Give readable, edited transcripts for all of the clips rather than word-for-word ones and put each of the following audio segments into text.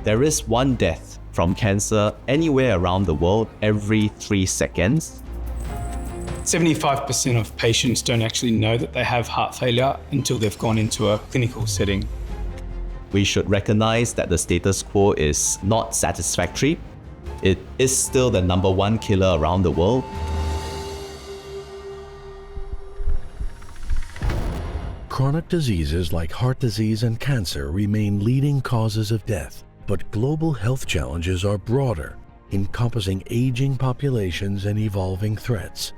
There is one death from cancer anywhere around the world every 3 seconds. 75% of patients don't actually know that they have heart failure until they've gone into a clinical setting. We should recognize that the status quo is not satisfactory. It is still the number one killer around the world. Chronic diseases like heart disease and cancer remain leading causes of death, but global health challenges are broader, encompassing aging populations and evolving threats.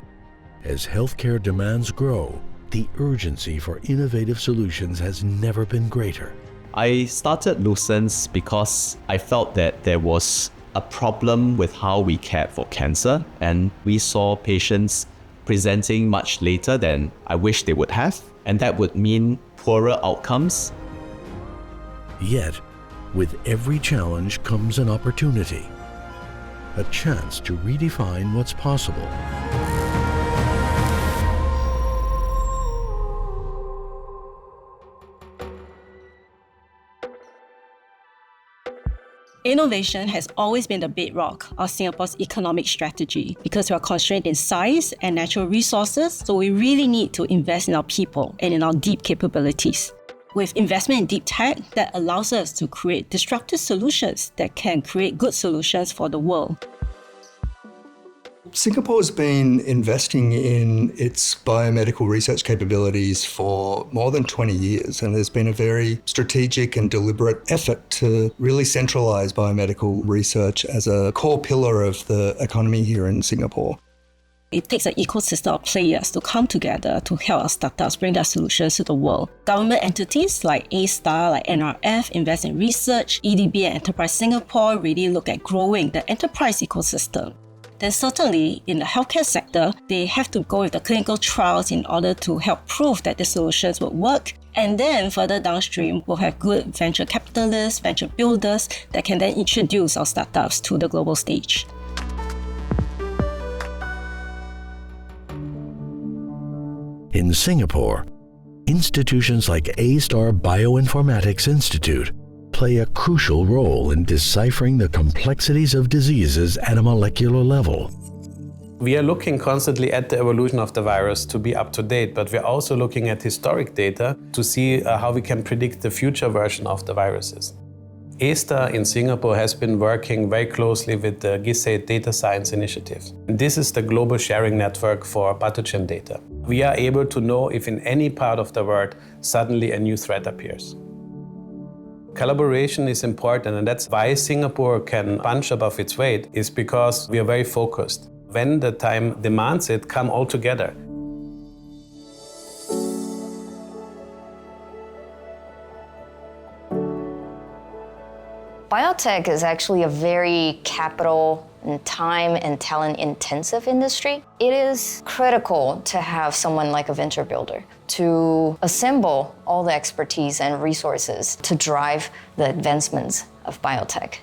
As healthcare demands grow, the urgency for innovative solutions has never been greater. I started Lucence because I felt that there was a problem with how we cared for cancer, and we saw patients presenting much later than I wish they would have, and that would mean poorer outcomes. Yet, with every challenge comes an opportunity, a chance to redefine what's possible. Innovation has always been the bedrock of Singapore's economic strategy because we are constrained in size and natural resources, so we really need to invest in our people and in our deep capabilities. With investment in deep tech, that allows us to create disruptive solutions that can create good solutions for the world. Singapore's been investing in its biomedical research capabilities for more than 20 years, and there's been a very strategic and deliberate effort to really centralise biomedical research as a core pillar of the economy here in Singapore. It takes an ecosystem of players to come together to help our startups bring their solutions to the world. Government entities like A-Star, like NRF, invest in research. EDB and Enterprise Singapore really look at growing the enterprise ecosystem. Then certainly in the healthcare sector, they have to go with the clinical trials in order to help prove that the solutions would work. And then further downstream, we'll have good venture capitalists, venture builders that can then introduce our startups to the global stage. In Singapore, institutions like A-Star Bioinformatics Institute play a crucial role in deciphering the complexities of diseases at a molecular level. We are looking constantly at the evolution of the virus to be up to date, but we're also looking at historic data to see how we can predict the future version of the viruses. A-Star in Singapore has been working very closely with the GISAID Data Science Initiative. This is the global sharing network for pathogen data. We are able to know if in any part of the world suddenly a new threat appears. Collaboration is important, and that's why Singapore can punch above its weight, is because we are very focused. When the time demands it, come all together. Biotech is actually a very capital and time and talent intensive industry. It is critical to have someone like a venture builder to assemble all the expertise and resources to drive the advancements of biotech.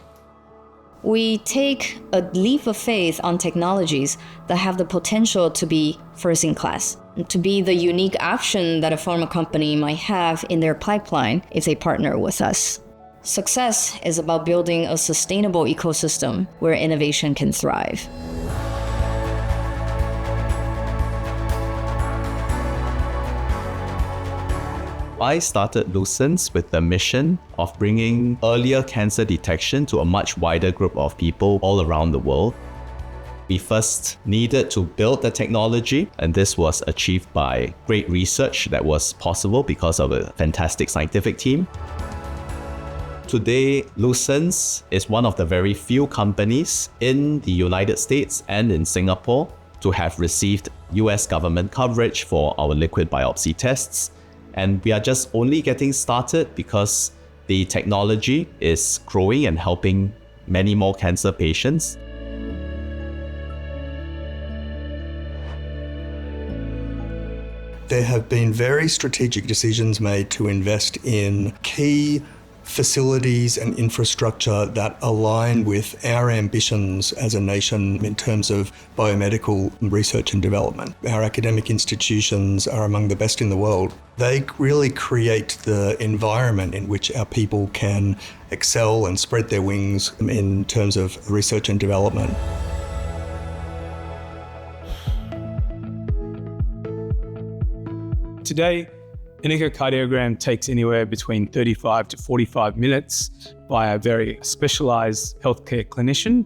We take a leap of faith on technologies that have the potential to be first in class, to be the unique option that a pharma company might have in their pipeline if they partner with us. Success is about building a sustainable ecosystem where innovation can thrive. I started Lucence with the mission of bringing earlier cancer detection to a much wider group of people all around the world. We first needed to build the technology, and this was achieved by great research that was possible because of a fantastic scientific team. Today, Lucence is one of the very few companies in the United States and in Singapore to have received US government coverage for our liquid biopsy tests. And we are just only getting started because the technology is growing and helping many more cancer patients. There have been very strategic decisions made to invest in key facilities and infrastructure that align with our ambitions as a nation in terms of biomedical research and development. Our academic institutions are among the best in the world. They really create the environment in which our people can excel and spread their wings in terms of research and development. Today, an echocardiogram takes anywhere between 35 to 45 minutes by a very specialized healthcare clinician.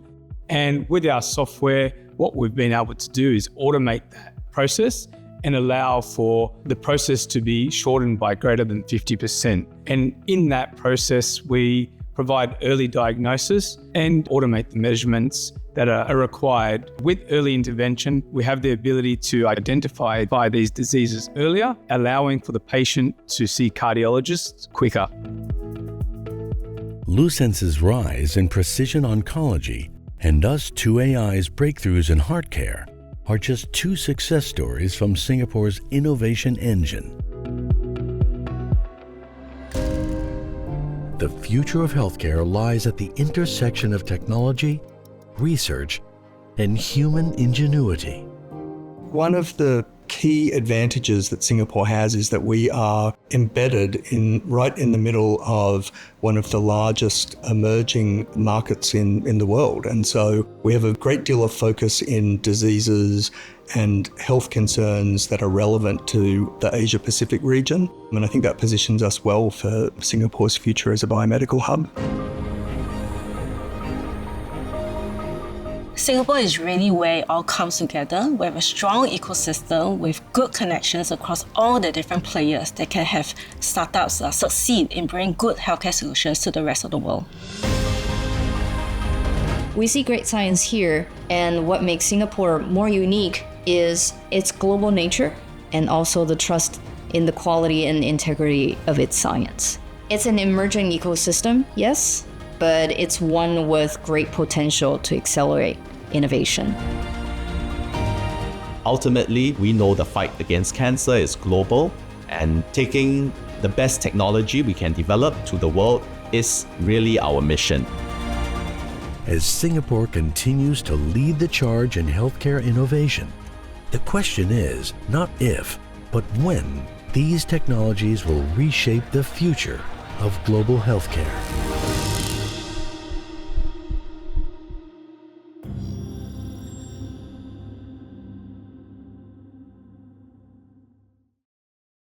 And with our software, what we've been able to do is automate that process and allow for the process to be shortened by greater than 50%. And in that process, we provide early diagnosis and automate the measurements that are required. With early intervention, we have the ability to identify these diseases earlier, allowing for the patient to see cardiologists quicker. Lucence's rise in precision oncology and thus 2AI's breakthroughs in heart care are just two success stories from Singapore's innovation engine. The future of healthcare lies at the intersection of technology, research, and human ingenuity. One of the key advantages that Singapore has is that we are embedded right in the middle of one of the largest emerging markets in the world. And so we have a great deal of focus in diseases and health concerns that are relevant to the Asia-Pacific region. And I think that positions us well for Singapore's future as a biomedical hub. Singapore is really where it all comes together. We have a strong ecosystem with good connections across all the different players that can have startups succeed in bringing good healthcare solutions to the rest of the world. We see great science here, and what makes Singapore more unique is its global nature and also the trust in the quality and integrity of its science. It's an emerging ecosystem, yes, but it's one with great potential to accelerate innovation. Ultimately, we know the fight against cancer is global, and taking the best technology we can develop to the world is really our mission. As Singapore continues to lead the charge in healthcare innovation, the question is not if, but when these technologies will reshape the future of global healthcare.